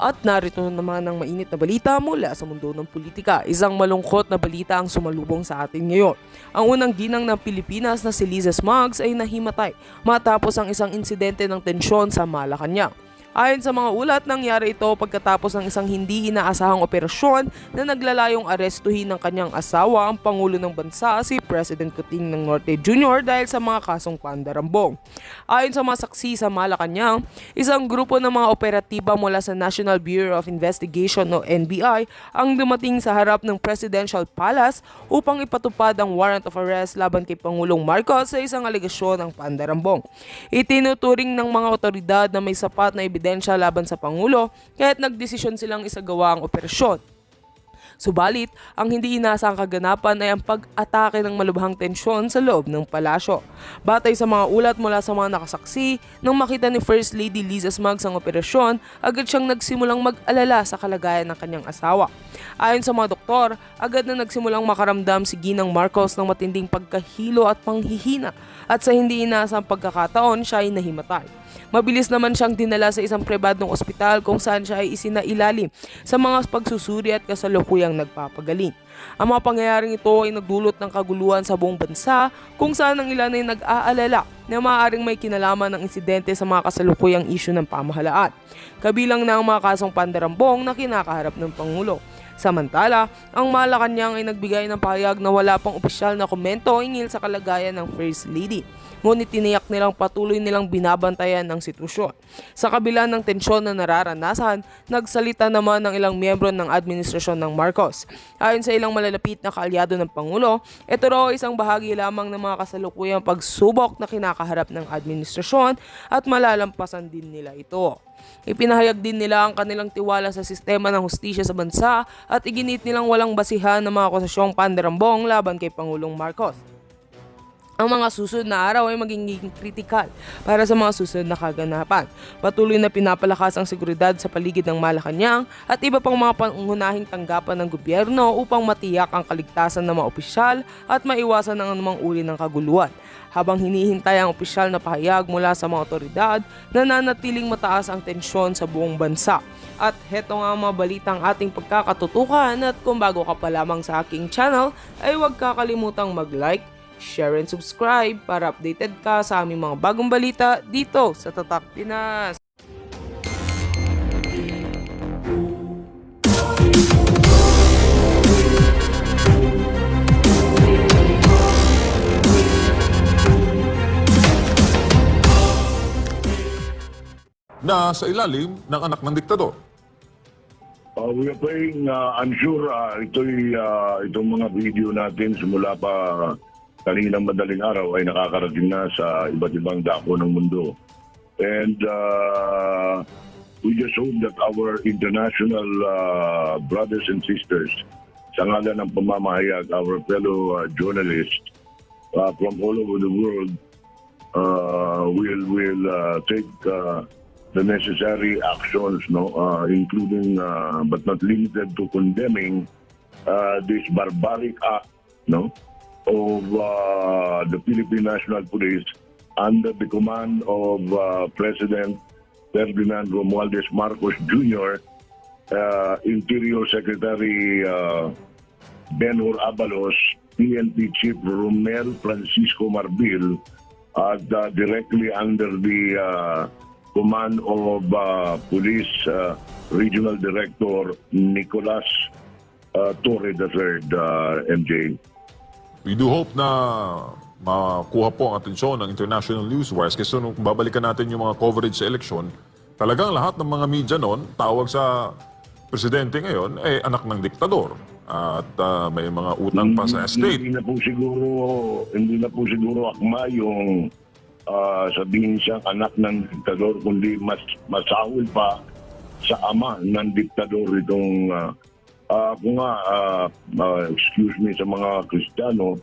At narito naman ang mainit na balita mula sa mundo ng politika. Isang malungkot na balita ang sumalubong sa atin ngayon. Ang unang ginang ng Pilipinas na si Liza Smugs ay nahimatay matapos ang isang insidente ng tensyon sa Malacanang. Ayon sa mga ulat, nangyari ito pagkatapos ng isang hindi inaasahang operasyon na naglalayong arestuhin ng kanyang asawa ang Pangulo ng Bansa si President Coting ng Norte Jr. dahil sa mga kasong pandarambong. Ayon sa mga saksi sa Malacanang, isang grupo ng mga operatiba mula sa National Bureau of Investigation o NBI ang dumating sa harap ng Presidential Palace upang ipatupad ang warrant of arrest laban kay Pangulong Marcos sa isang alegasyon ng pandarambong. Itinuturing ng mga otoridad na may sapat na ebidensya laban sa Pangulo kaya't nagdesisyon silang isagawa ang operasyon. Subalit, ang hindi inaasang kaganapan ay ang pag-atake ng malubhang tensyon sa loob ng palasyo. Batay sa mga ulat mula sa mga nakasaksi, nang makita ni First Lady Liza Smugs ang operasyon, agad siyang nagsimulang mag-alala sa kalagayan ng kanyang asawa. Ayon sa mga doktor, agad na nagsimulang makaramdam si Ginang Marcos ng matinding pagkahilo at panghihina at sa hindi inaasang pagkakataon siya ay nahimatay. Mabilis naman siyang dinala sa isang pribadong ospital kung saan siya ay isinailalim sa mga pagsusuri at kasalukuyang nagpapagaling. Ang mga pangyayaring ito ay nagdulot ng kaguluhan sa buong bansa kung saan ang ilan ay nag-aalala na maaaring may kinalaman ng insidente sa mga kasalukuyang isyu ng pamahalaan. Kabilang na ang mga kasong pandarambong na kinakaharap ng Pangulo. Samantala, ang Malacanang ay nagbigay ng pahayag na wala pang opisyal na komento hinggil sa kalagayan ng First Lady. Ngunit tiniyak nilang patuloy nilang binabantayan ang sitwasyon. Sa kabila ng tensyon na nararanasan, nagsalita naman ng ilang miyembro ng administrasyon ng Marcos. Ayon sa ilang malalapit na kaalyado ng Pangulo, ito raw ay isang bahagi lamang ng mga kasalukuyang pagsubok na kinakaharap ng administrasyon at malalampasan din nila ito. Ipinahayag din nila ang kanilang tiwala sa sistema ng hustisya sa bansa at iginit nilang walang basihan ng mga akusasyong pandarambong laban kay Pangulong Marcos. Ang mga susunod na araw ay magiging kritikal para sa mga susunod na kaganapan. Patuloy na pinapalakas ang seguridad sa paligid ng Malacanang at iba pang mga pangunahing tanggapan ng gobyerno upang matiyak ang kaligtasan ng mga opisyal at maiwasan ang anumang uri ng kaguluhan. Habang hinihintay ang opisyal na pahayag mula sa mga otoridad, nananatiling mataas ang tensyon sa buong bansa. At heto nga ang mga balitang ating pagkakatutukan at kung bago ka pa lamang sa aking channel ay huwag kakalimutang mag-like, share and subscribe para updated ka sa aming mga bagong balita dito sa Tatak Pinas. Na sa ilalim ng anak ng diktador. We are playing, I'm sure itong mga video natin simula pa kaninang madaling araw ay nakakarating na sa iba't ibang dako ng mundo. And we just hope that our international brothers and sisters, sa ngalan ng pamamahayag, our fellow journalists from all over the world will take the necessary actions, including but not limited to condemning this barbaric act, of the Philippine National Police under the command of President Ferdinand Romualdez Marcos Jr., Interior Secretary Benhur Abalos, PNP Chief Romel Francisco Marbil, at directly under the command of Police Regional Director Nicolas Torre III, MJ. We do hope na makuha po ang atensyon ng international news wires kasi nung babalikan natin yung mga coverage sa eleksyon, talagang lahat ng mga media noon, tawag sa presidente ngayon, anak ng diktador. At may mga utang pa sa estate. Hindi na po siguro akma yung sabihin siyang anak ng diktador, kundi masawil pa sa ama ng diktador itong kung nga, excuse me sa mga Kristiyano,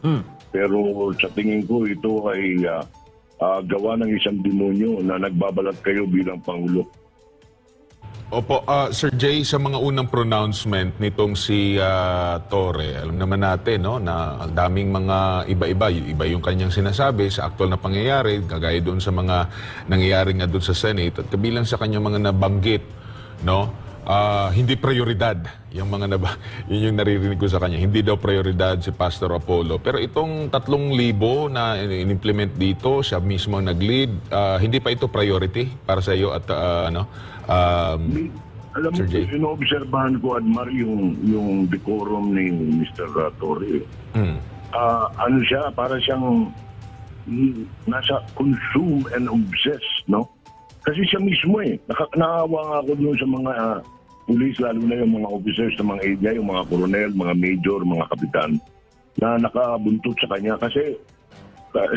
pero sa tingin ko ito ay gawa ng isang demonyo na nagbabalat kayo bilang Pangulo. Opo, Sir Jay, sa mga unang pronouncement nitong si Torre, alam naman natin na ang daming mga iba yung kanyang sinasabi sa aktual na pangyayari, kagaya doon sa mga nangyayari nga doon sa Senate, at kabilang sa kanyang mga nabanggit, hindi prioridad yung mga yun yung naririnig ko sa kanya. Hindi daw prioridad si Pastor Apollo. Pero itong 3,000 na in-implement dito, siya mismo nag-lead, hindi pa ito priority para sa iyo at Alam mo, Sir Jay? inoobserbahan ko, Admar, yung decorum ni Mr. Torre. Ano siya, para siyang nasa consume and obsess, no? Kasi siya mismo naawa nga ako doon sa mga pulis, lalo na yung mga officers ng mga aid niya, yung mga koronel, mga major, mga kapitan, na nakabuntot sa kanya. Kasi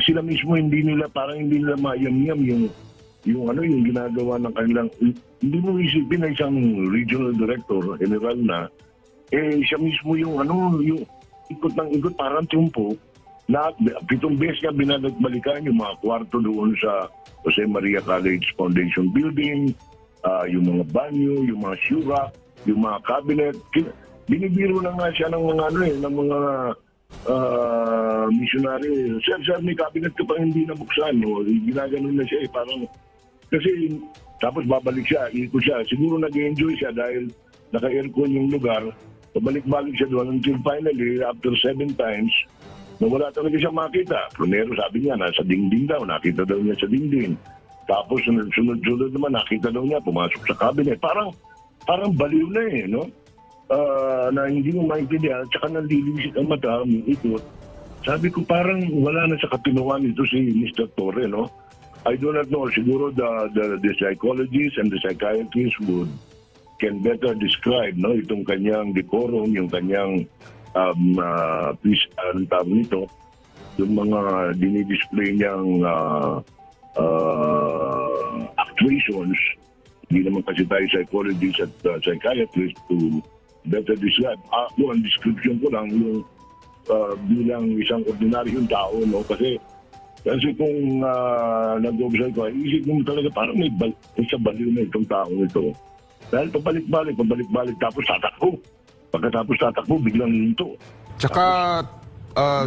sila mismo hindi nila mayamyam yung ginagawa ng kanilang, hindi mo isipin na isang regional director, general na, siya mismo yung ikot ng ikot, parang tumpo, na 7 beses niya binabalikan yung mga kwarto doon sa Jose Maria College Foundation Building, yung mga banyo, yung mga syura, yung mga cabinet. Binibiro na nga siya ng mga ng mga missionary. Sir, may cabinet ka pa hindi nabuksan. No? Ginaganon na siya parang, kasi tapos babalik siya, ikot siya. Siguro nag-enjoy siya dahil naka-aircon yung lugar. Pabalik-balik siya doon until finally, after 7 times, wala talaga siya makita. Primero sabi niya, nasa dingding daw. Nakita daw niya sa dingding. Tapos sunod-sunod naman, nakita daw niya, pumasok sa cabinet. Parang baliw na no? Na hindi mo maintindihan. Tsaka nalilisit ang mata, ikot. Sabi ko, parang wala na sa katinuan ito si Mr. Torre, no? I do not know. Siguro the psychologists and the psychiatrists can better describe, no, itong kanyang decorum, yung kanyang anong tawag nito, yung mga dinidisplay niyang actuations. Hindi naman kasi tayo psychologists at psychiatrists to better describe. Ako, ang description ko lang yung bilang isang ordinaryong tao, no, kasi kung nag-observe ko, isip mo talaga parang may sa baliw na itong tao ito. Dahil pabalik-balik, tapos tatakbo. Pagkatapos tatakbo, biglang hinto. Tsaka,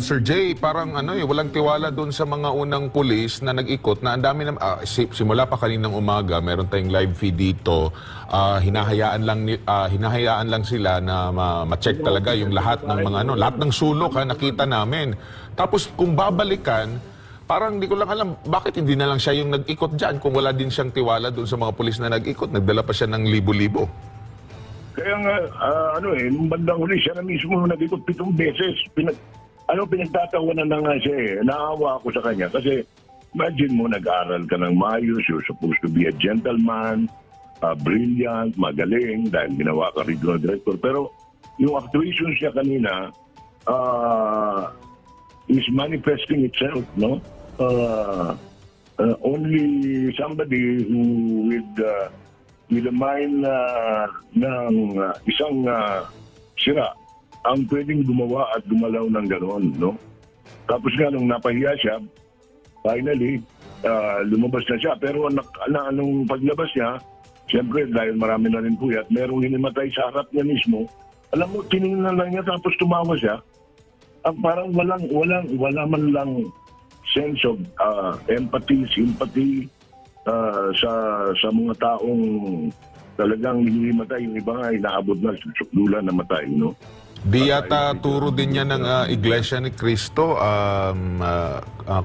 Sir Jay, parang walang tiwala doon sa mga unang pulis na nag-ikot na ang dami na, simula pa kaninang umaga, meron tayong live feed dito, hinahayaan lang sila na ma-check talaga yung lahat ng mga lahat ng sulok nakita namin. Tapos kung babalikan, parang hindi ko lang alam, bakit hindi na lang siya yung nag-ikot dyan kung wala din siyang tiwala doon sa mga pulis na nag-ikot. Nagdala pa siya ng libo-libo. Kaya nga, nung bandang huli, siya na mismo nag-ikot 7 beses. Pinagtatawanan na nga siya Naawa ako sa kanya kasi imagine mo, nag-aaral ka ng maayos, you're supposed to be a gentleman, brilliant, magaling, dahil ginawa ka regional director. Pero yung actuations niya kanina is manifesting itself, no? Only somebody who with a mind ng isang sira ang pwedeng gumawa at gumalaw ng gano'n, no? Tapos nga nung napahiya siya, finally lumabas na siya. Pero anong paglabas niya, siyempre dahil marami na rin puyat, merong hinimatay sa harap niya mismo. Alam mo, tinignan lang niya tapos tumawa siya. Parang wala man lang sense of empathy, sympathy sa mga taong talagang hinihimatay. Yung iba nga inaabot na susukdulan na matay, no? Di yata turo din niya ng Iglesia ni Cristo,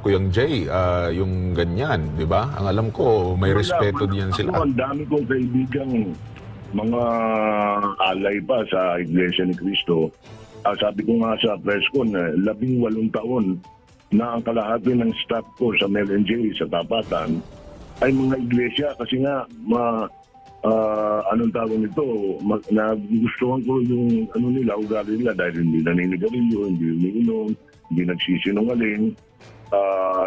Kuyang Jay, yung ganyan, di ba? Ang alam ko, may respeto diyan sila. Ang dami kong kaibigang mga alay pa sa Iglesia ni Cristo. Sabi ko nga sa press con, 18 taon na ang kalahati ng staff ko sa MLNJ sa Tapatan ay mga iglesia kasi nga anong tawag nito, nagustuhan ko yung nila, ugali nila dahil hindi naninigarilyo, hindi umiinom, hindi nagsisinungaling,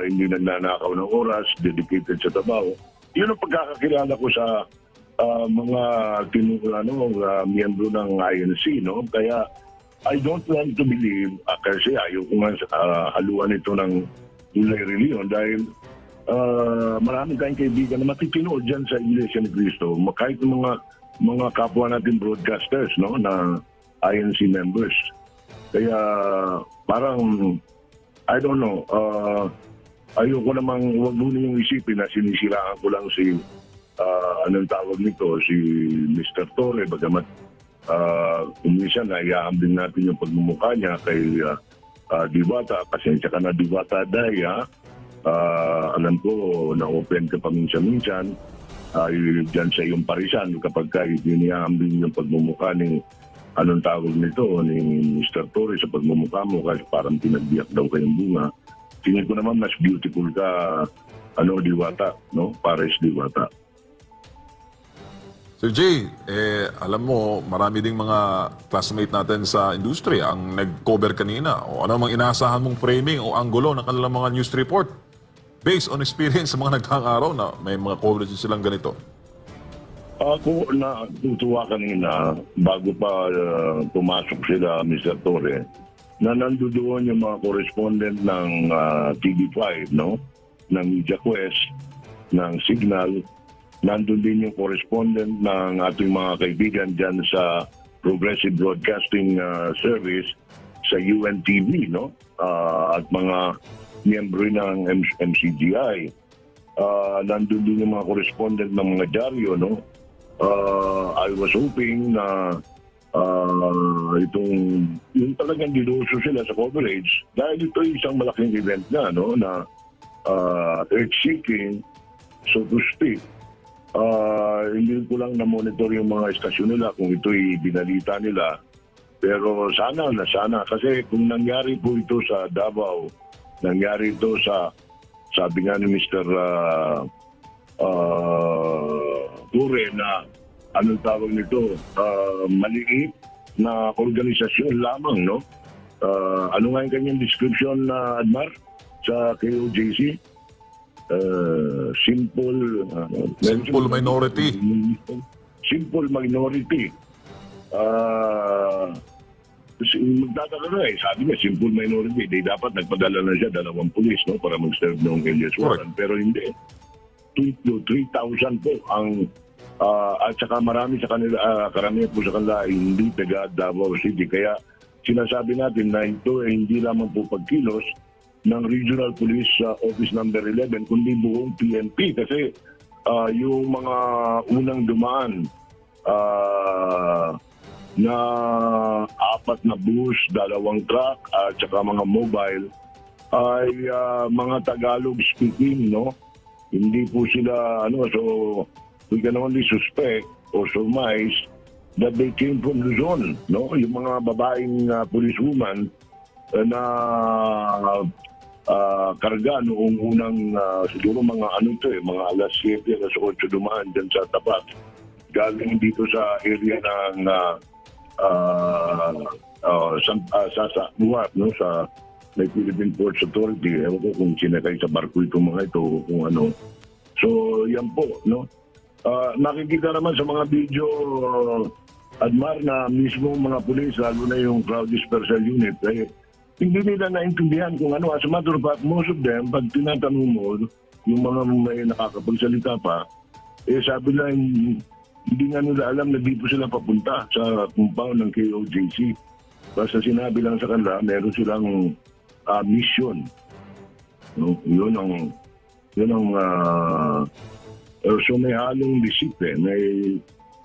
hindi nagnanakaw ng oras, dedicated sa trabaho. Yun ang pagkakakilala ko sa mga miyembro ng INC, no? Kaya I don't want to believe, kasi ayaw ko nga haluan ito ng ulay reliyon dahil marami tayong kaibigan na matitino dyan sa Iglesia ni Cristo. Kahit ng mga kapwa natin broadcasters, no, na INC members. Kaya parang, I don't know, ayaw ko namang huwag mo niyong isipin na sinisiraan ko lang si anong tawag nito, si Mr. Torre, bagamat minsan naiaambing natin yung pagmumukha niya kay Diwata. Pasensya ka na, Diwata, Day, ha? Alam ko, na-open ka paminsan-minsan dyan sa iyong parisan kapag ka iniaambing yung pagmumukha ni anong tawag nito, ni Mr. Torre sa pagmumukha mo kasi parang pinagbiyak daw kayong bunga. Tingin ko naman mas beautiful ka, Diwata, no? Pares Diwata. Sir Jay, alam mo, marami ding mga classmate natin sa industriya ang nag-cover kanina. O ano mang inaasahan mong framing o anggulo ng kanilang mga news report based on experience sa mga nagdaang araw na may mga coverage silang ganito? Ako na tutuwa kanina bago pa pumasok sila, Mr. Torre, na nandoon yung mga correspondent ng TV5, no? Ng Media Quest, ng Signal. Nandun din yung correspondent ng ating mga kaibigan dyan sa Progressive Broadcasting Service sa UNTV, no? At mga miyembro ng MCGI. Nandun din yung mga correspondent ng mga dyaryo, no? I was hoping na yung talagang dinuso sila sa coverage dahil ito isang malaking event na, no? Na earth-shaking, so to speak. Hindi ko lang na-monitor yung mga estasyon nila kung ito'y binalita nila. Pero sana kasi kung nangyari po ito sa Davao, nangyari ito sa, sabi nga ni Mr. Ture na anong tawag nito, maliit na organisasyon lamang, no? Ano nga yung kanyang description na Admar sa KOJC? Simple minority. Simple minority. Magtataka na sabi niya, simple minority. Dapat nagpadala na siya 2 pulis, no, para mag-serve ng Elias Warren. Pero hindi. 3,000 po ang at saka marami sa kanila, karamihan po sa kanila hindi taga Davao City. Kaya sinasabi natin na ito ay hindi lamang po pagkilos ng Regional Police Office number 11 kundi buong PNP kasi yung mga unang dumaan na 4 na bus, 2 truck at saka mga mobile ay mga Tagalog speaking, no? Hindi po sila so we can only suspect or surmise that they came from Luzon, no? Yung mga babaeng policewoman na karga noong unang siguro mga mga alas 7, alas 8 dumaan dyan sa tapat. Galing dito sa area ng sa Buhat, no? Sa Philippine Ports Authority. Ewan ko kung sinakay sa barko itong mga ito, kung ano. So, yan po, no? Nakikita naman sa mga video, Admar, na mismo mga pulis, lalo na yung crowd dispersal unit, hindi nila naintindihan kung ano. As a matter of fact, most of them, pag tinatanong mo, yung mga may nakakapagsalita pa, sabi lang, hindi nga nila alam na dito sila papunta sa compound ng KOJC. Basta sinabi lang sa kanila, meron silang mission. No? Yun ang so may halong disiple, may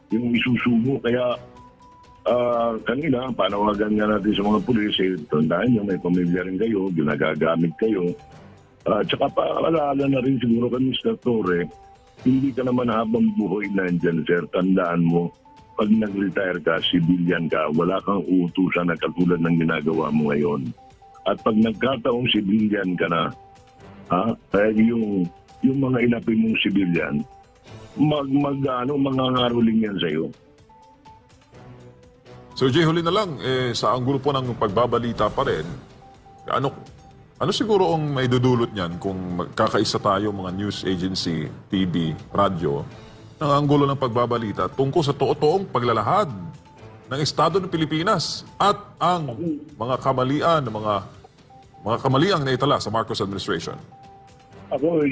yung isusubo. Kaya kanina, panawagan nga natin sa mga pulis, tandaan nyo, may pamilya rin kayo, ginagagamit kayo. Tsaka paalala na rin siguro kami, Mr. Torre, hindi ka naman habang buhay nandyan, sir. Tandaan mo, pag nag-retire ka, civilian ka, wala kang uutusan na katulad ng ginagawa mo ngayon. At pag nagkataong civilian ka na, kaya yung mga inapi mong civilian, mangangaroling yan sa'yo. Sir Jay, huli na lang, sa anggulo po ng pagbabalita pa rin, ano siguro ang maidudulot niyan kung kakaisa tayo mga news agency, TV, radyo, ng anggulo ng pagbabalita tungkol sa totoong paglalahad ng Estado ng Pilipinas at ang mga kamalian, mga kamaliang naitala sa Marcos administration? Ako,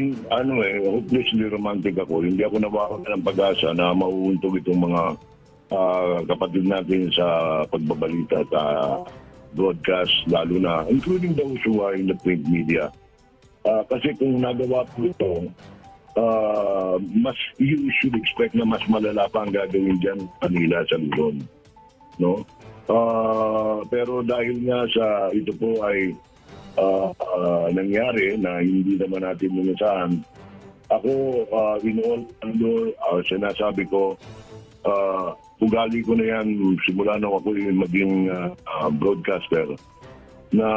hopelessly romantic ako. Hindi ako nawakan ng pag-asa na mauuntog itong mga kapatid natin sa pagbabalita at broadcast, lalo na, including those who are in the print media. Kasi kung nagawa po ito, you should expect na mas malala pa ang gagawin dyan kanila sa Luzon. No? Pero dahil nga sa ito po ay nangyari na hindi naman natin lunasan, ako, in all candor, sinasabi ko, ugali ko na yan simula nung ako yung maging broadcaster, na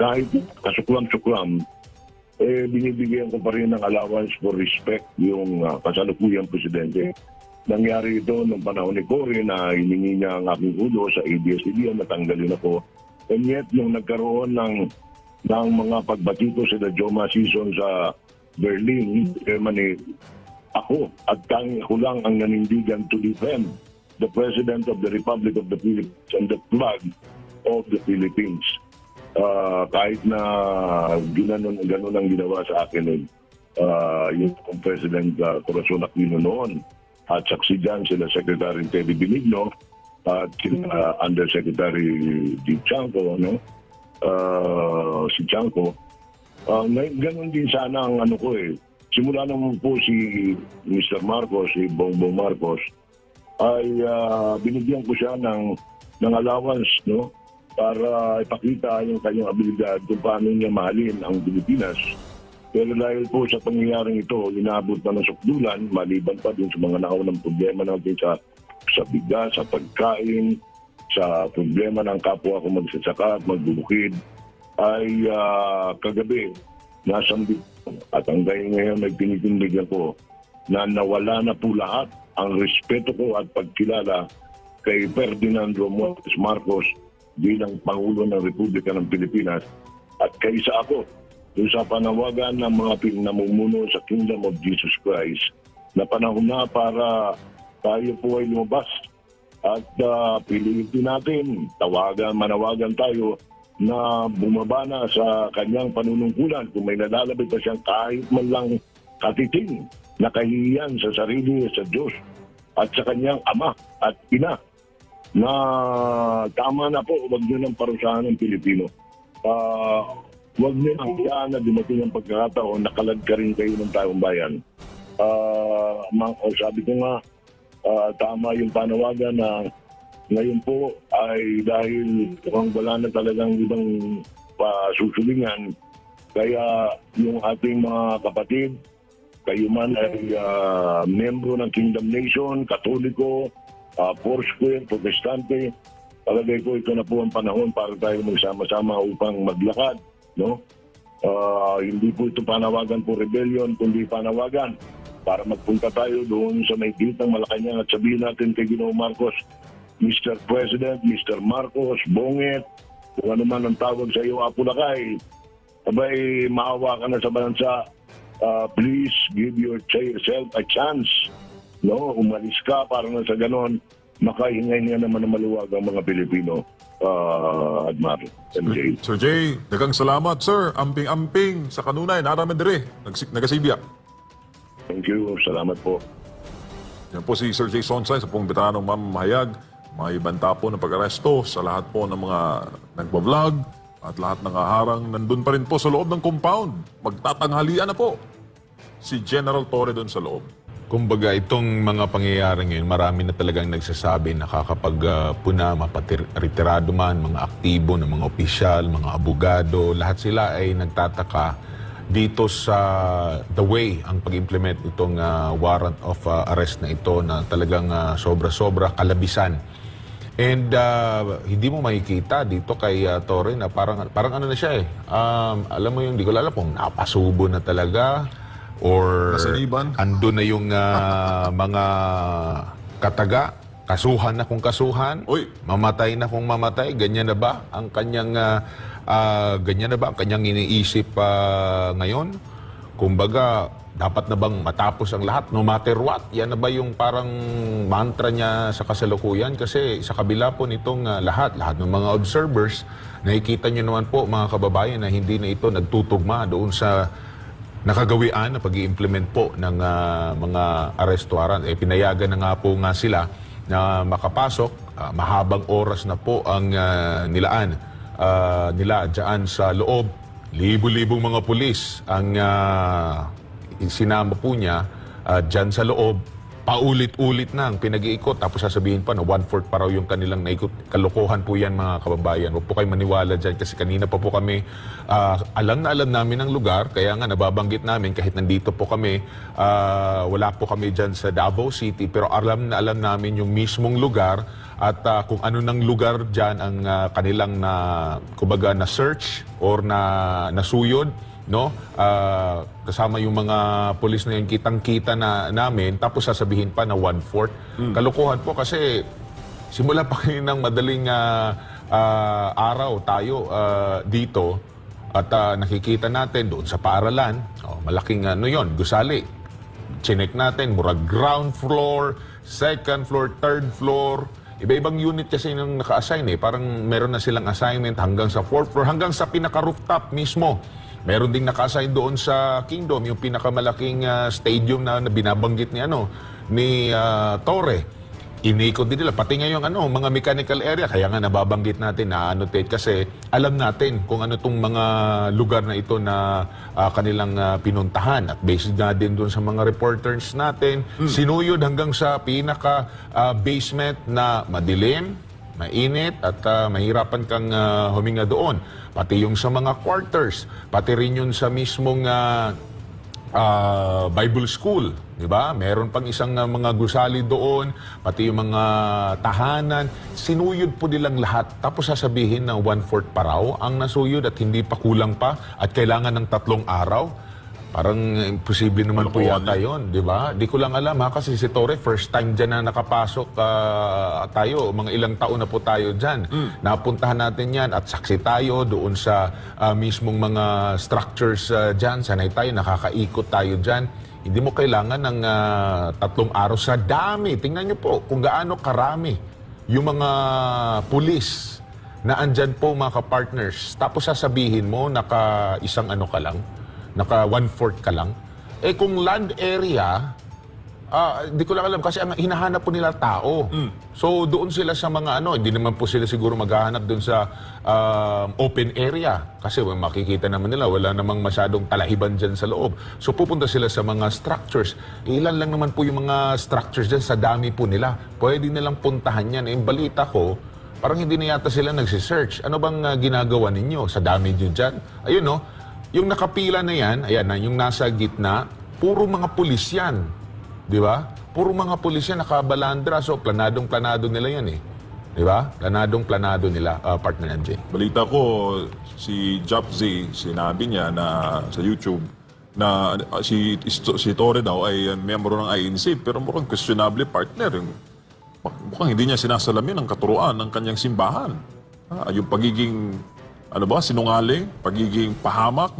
kahit kasuklam-suklam, binibigyan ko pa rin ng allowance for respect yung kasalukuyang presidente. Nangyari ito nung panahon ni Cory na hiningi niya ang aking ulo sa ABS-CBN, natanggalin ako. And yet, nung nagkaroon ng mga pagbatiko sa Joma season sa Berlin, Germany, ako at ako lang ang nanindigan to defend the President of the Republic of the Philippines and the flag of the Philippines. Kahit na ganun ang ginawa sa akin yung President Corazon Aquino noon, at saksi dyan sila Secretary Teddy Benigno at sila Undersecretary Di Chanco, no? Si Chanco. Ganun din sana ang ano ko Simula naman po si Mr. Marcos, si Bongbong Marcos, ay binigyan ko siya ng allowance, no? Para ipakita yung kanyang abilidad kung paano niya mahalin ang Pilipinas. Pero dahil po sa pangyayaring ito, inaabot na ng sukdulan, maliban pa din sa mga naunang problema natin sa bigas, sa pagkain, sa problema ng kapwa ko magsasaka at magbubukid, ay kagabi, nasambit at hanggang ngayon ay tinitindigan ko na nawala na po lahat ang respeto ko at pagkilala kay Ferdinand Romualdez Marcos bilang Pangulo ng Republika ng Pilipinas at kaisa ako doon sa panawagan ng mga pinamumuno sa Kingdom of Jesus Christ na panahon na para tayo po ay lumabas at pilitin natin, manawagan tayo na bumaba na sa kanyang panunungkulan kung may nalalabit pa siyang kahit man lang katiting na kahihiyan sa sarili sa Diyos at sa kanyang ama at ina na tama na po, huwag nyo nang parusahan ng Pilipino. Huwag nyo nang hiyaan na dumating ang pagkakataon, nakalag ka rin kayo ng taong bayan. Sabi ko nga, tama yung panawagan na ngayon po ay dahil mukhang wala na talagang ibang pasusulingan, kaya yung ating mga kapatid, kayo man ay membro ng Kingdom Nation, Katoliko, Foursquare, Protestante, palagay ko ito na po ang panahon para tayo magsama-sama upang maglakad, no? Hindi po ito panawagan po rebellion, kundi panawagan para magpunta tayo doon sa may gitang Malacanang at sabihin natin kay Ginoong Marcos, Mr. President, Mr. Marcos, Bonget, kung ano man ang tawag sa iyo, Apulakay, abay, maawa ka na sa bansa, please give yourself a chance, no? Umalis ka para na sa ganon, makahingay niya naman na maluwag ang mga Pilipino. Admar, MJ. Sir Jay, dagang salamat, sir. Amping-amping sa kanunay, naraman dire, nagasibya. Thank you, salamat po. Yan po si Sir Jay Sonsay sa pong veteranong mamamahayag. Mga ibanta po ng pag-aresto sa lahat po ng mga nagbablog at lahat ng haharang nandun pa rin po sa loob ng compound. Magtatanghalian na po si General Torre doon sa loob. Kumbaga, itong mga pangyayari ngayon, marami na talagang nagsasabi nakakapagpuna, retirado man, mga aktibo ng mga opisyal, mga abogado, lahat sila ay nagtataka dito sa the way ang pag-implement itong warrant of arrest na ito na talagang sobra-sobra kalabisan. And hindi mo makikita dito kay Torre na parang ano na siya alam mo yung, hindi ko alam kung napasubo na talaga or Nasaniban. ando na yung mga kataga, kasuhan na kung kasuhan, Uy. mamatay na kung mamatay, ganyan na ba ang kanyang iniisip ngayon? Kumbaga, dapat na bang matapos ang lahat, no matter what? Yan na ba yung parang mantra niya sa kasalukuyan? Kasi sa kabila po nitong lahat ng mga observers, nakikita nyo naman po mga kababayan na hindi na ito nagtutugma doon sa nakagawian na pag-i-implement po ng mga arrest warrant. Pinayagan na nga po sila na makapasok. Mahabang oras na po ang nilaan nila dyan sa loob. libo-libong mga pulis ang sinama po niya dyan sa loob. Paulit-ulit na ang pinag-iikot. Tapos sasabihin pa na 1/4 pa raw yung kanilang naikot. Kalokohan po yan mga kababayan. Huwag po kayo maniwala dyan kasi kanina pa po kami alam na alam namin ang lugar. Kaya nga nababanggit namin kahit nandito po kami, wala po kami dyan sa Davao City. Pero alam na alam namin yung mismong lugar at kung ano ng lugar dyan ang kanilang kumbaga na search or na nasuyod. No? Kasama yung mga pulis na yun, kitang-kita na namin, tapos sasabihin pa na 1/4. Kalokohan po kasi simula pa kayo ng madaling araw tayo dito at nakikita natin doon sa paaralan, malaking yon, gusali. Chinek natin, murag ground floor, second floor, third floor. Iba-ibang unit kasi yung naka-assign Parang meron na silang assignment hanggang sa 4th floor, hanggang sa pinaka-rooftop mismo. Meron ding naka-assign doon sa Kingdom, yung pinakamalaking stadium na binabanggit ni Torre. Inikot din nila, pati ngayong mga mechanical area, kaya nga nababanggit natin, na-annotate kasi alam natin kung ano itong mga lugar na ito na kanilang pinuntahan. At based nga din doon sa mga reporters natin, sinuyod hanggang sa pinaka-basement na madilim, mainit at mahirapan kang huminga doon. Pati yung sa mga quarters, pati rin yun sa mismong Bible School, di ba? Meron pang isang mga gusali doon, pati yung mga tahanan. Sinuyod po nilang lahat. Tapos sasabihin na 1/4 pa raw ang nasuyod at hindi pa kulang pa at kailangan ng 3 araw. Parang imposible naman po yata yun, di ba? Di ko lang alam kasi si Torre, first time dyan na nakapasok tayo. Mga ilang taon na po tayo dyan. Napuntahan natin yan at saksi tayo doon sa mismong mga structures dyan. Sanay tayo, nakakaikot tayo dyan. Hindi mo kailangan ng 3 araw sa dami. Tingnan nyo po kung gaano karami yung mga pulis na andyan po mga ka-partners. Tapos sasabihin mo, naka-isang ka lang, naka 1/4 ka lang. Kung land area, di ko lang alam kasi ang hinahanap po nila tao. So doon sila sa mga hindi naman po sila siguro maghahanap doon sa open area. Kasi makikita naman nila, wala namang masyadong talahiban dyan sa loob. So pupunta sila sa mga structures. Ilan lang naman po yung mga structures dyan sa dami po nila. Pwede nilang puntahan yan. Yung balita ko, parang hindi na yata sila nagsisearch. Ano bang ginagawa ninyo sa dami nyo dyan? Ayun yung nakapila na yan, ayan na, yung nasa gitna, puro mga pulis yan. Di ba? Puro mga pulis yan, nakabalandra. So, planadong-planado nila yan Di ba? Planadong-planado nila, partner NJ. Balita ko, si Japzi, sinabi niya na sa YouTube na si Torre daw ay miyembro ng INC pero mukhang questionable partner. Mukhang hindi niya sinasalamin ang katuruan ng kanyang simbahan. Yung pagiging sinungaling, pagiging pahamak,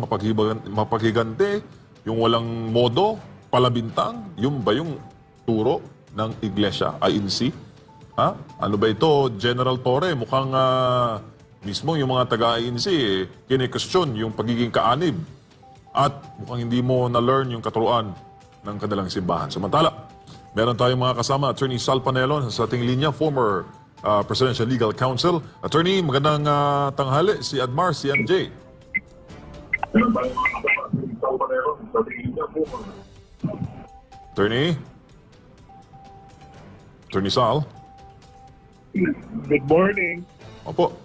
mapaghiganti, yung walang modo, palabintang, yung ba yung turo ng Iglesia, INC? Ano ba ito, General Torre? Mukhang mismo yung mga taga-INC, kine-question yung pagiging kaanib. At mukhang hindi mo na-learn yung katuruan ng kanilang simbahan. Samantala, meron tayong mga kasama, Attorney Sal Panelon sa ating linya, former Presidential Legal Counsel. Attorney, magandang tanghali. Si Admar, si MJ. Attorney? Attorney Sal? Good morning. Opo.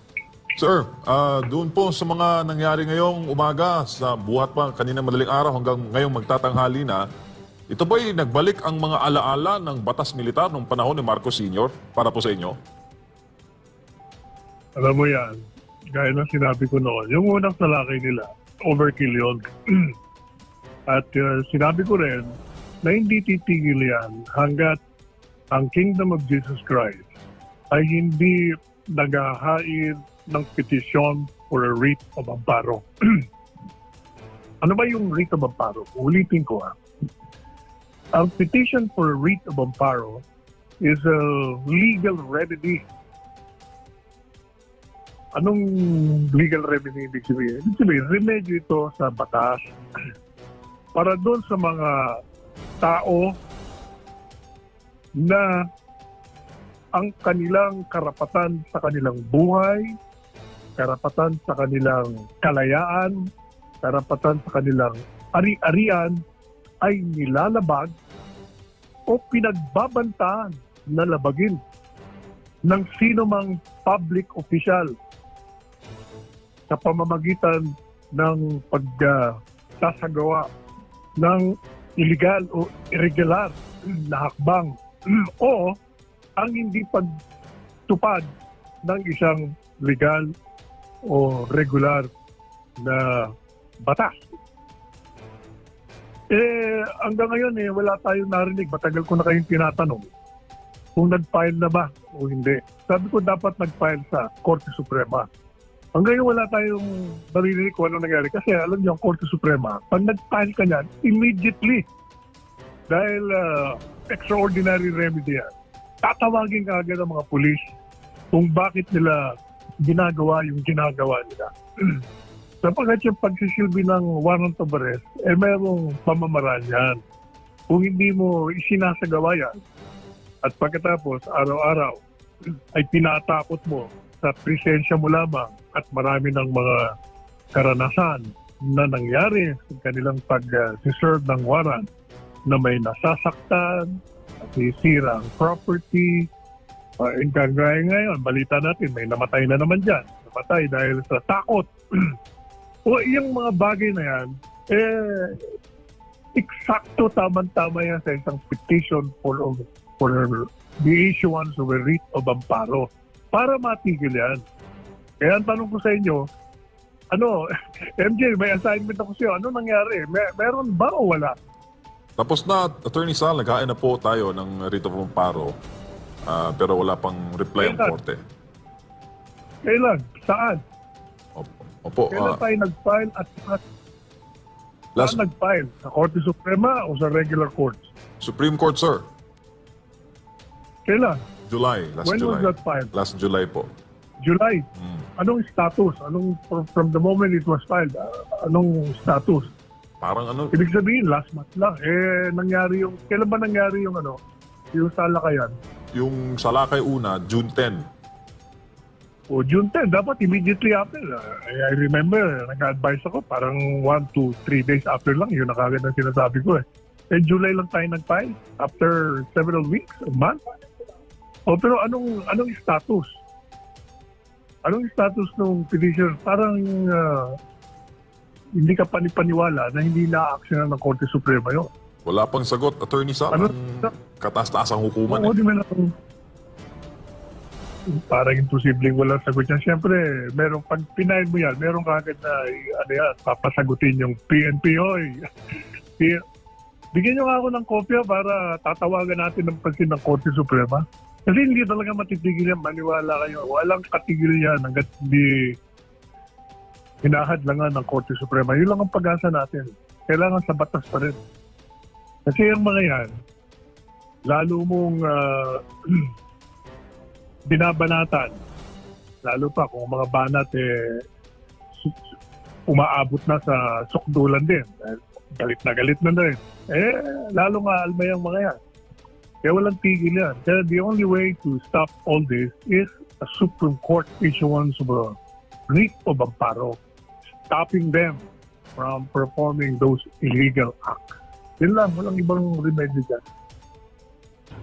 Sir, doon po sa mga nangyari ngayong umaga, sa buhat pa kanina madaling araw hanggang ngayong magtatanghali na, ito ba'y nagbalik ang mga alaala ng batas militar noong panahon ni Marcos Sr. para po sa inyo? Alam mo yan, gaya ng sinabi ko noon, yung unang salakay nila, overkill yun. At sinabi ko rin na hindi titigil yan hanggat ang Kingdom of Jesus Christ ay hindi naghahain ng petisyon for a writ of amparo. Ano ba yung writ of amparo? Ulitin ko Ang petition for a writ of amparo is a legal remedy. Anong legal remedy ibig sabihin? Ibig sabihin, remedyo ito sa batas para doon sa mga tao na ang kanilang karapatan sa kanilang buhay, karapatan sa kanilang kalayaan, karapatan sa kanilang ari-arian ay nilalabag o pinagbabantaan na labagin ng sino mang public official sa pamamagitan ng pagsasagawa ng illegal o irregular na hakbang o ang hindi pagtupad ng isang legal o regular na batas. Hanggang ngayon wala tayong narinig. Matagal ko na kayong tinatanong kung nag-file na ba o hindi. Sabi ko dapat nag-file sa Korte Suprema. Hanggang ngayon wala tayong narinig kung ano nangyari. Kasi alam niyo, ang Korte Suprema, pag nag-file ka niyan, immediately, dahil extraordinary remedy yan, tatawagin ka agad ang mga pulis kung bakit nila ginagawa yung ginagawa nila. Sapagkat yung pagsisilbi ng warrant of arrest, mayroong pamamaraan yan. Kung hindi mo isinasagawa yan, at pagkatapos araw-araw ay pinatakot mo sa presensya mo lamang at marami ng mga karanasan na nangyari sa kanilang pag-serve ng warrant na may nasasaktan, sisira ang property. Gaya ngayon, balita natin, may namatay na naman dyan. Namatay dahil sa takot. O yung mga bagay na yan, eksakto tamang-tama yan sa isang petition for the issuance of a writ of amparo para matigil yan. Kaya ang tanong ko sa inyo, MJ, may assignment ako sa'yo. Ano nangyari? Meron ba o wala? Tapos na, Attorney Sal, nagkain na po tayo ng writ of amparo, pero wala pang reply ang korte. Kailan? Saan? Opo. Kailan tayo nag-file at saan nag-file? Sa Korte Suprema o sa regular courts? Supreme Court, sir. Kailan? July. Last When July. was that filed? Last July po. July. Anong status? From the moment it was filed, anong status? Parang ano, Ibig sabihin, last month lang. Kailan ba nangyari yung yung salakayan? yung Salakay una, June 10. O June 10, dapat immediately after. I remember, nag-advise ako, parang 1 to 3 days after lang, yun na kagad ang sinasabi ko eh. July lang tayo nag-file, after several weeks, a month. Pero anong status? Anong status ng petition? Parang hindi ka panipaniwala na hindi na-actionan ng Korte Suprema yun. Wala pang sagot, Attorney Sal. Ano? Kataas-taas ang hukuman Oo, eh. di man lang. Parang imposibleng walang sagot yan. Siyempre, pag pinail mo yan, meron kagad na, papasagutin yung PNP. Bigyan nyo nga ako ng kopya para tatawagan natin ng pansin ng Korte Suprema. Kasi hindi talaga matitigil yan, maniwala kayo. Walang katigil yan hanggat hindi hinahadlangan ng Korte Suprema. Yun lang ang pag-asa natin. Kailangan sa batas pa rin. Kasi yung mga yan, lalo mong binabanatan, lalo pa kung mga banat umaabot na sa sukdulan din. Galit na rin. Lalo nga almay ang mga yan. Kaya walang tigil yan. Kaya the only way to stop all this is a Supreme Court issuance of a writ of amparo, stopping them from performing those illegal acts. Yun lang, walang ibang remedy dyan.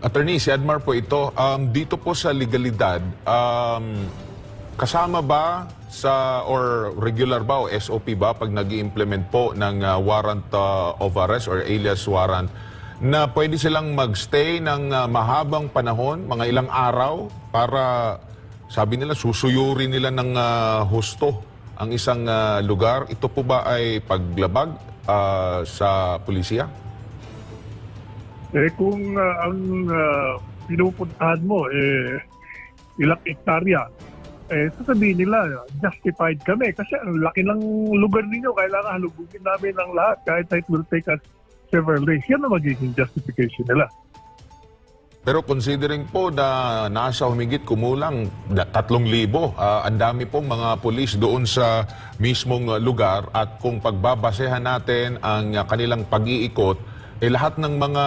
Attorney, si Admar po ito. Dito po sa legalidad, kasama ba or regular ba o SOP ba pag nag-i-implement po ng warrant of arrest or alias warrant na pwede silang magstay ng mahabang panahon, mga ilang araw, para, sabi nila, susuyurin nila ng husto ang isang lugar? Ito po ba ay paglabag sa pulisya? Kung ang pinupuntahan mo, ilang hektarya, sasabihin nila, justified kami. Kasi ang laki ng lugar ninyo, kailangan halugugin namin ang lahat, kahit it will take us several days. Yan na magiging justification nila. Pero considering po na nasa humigit kumulang 3,000, ang dami pong mga pulis doon sa mismong lugar, at kung pagbabasehan natin ang kanilang pag-iikot, lahat ng mga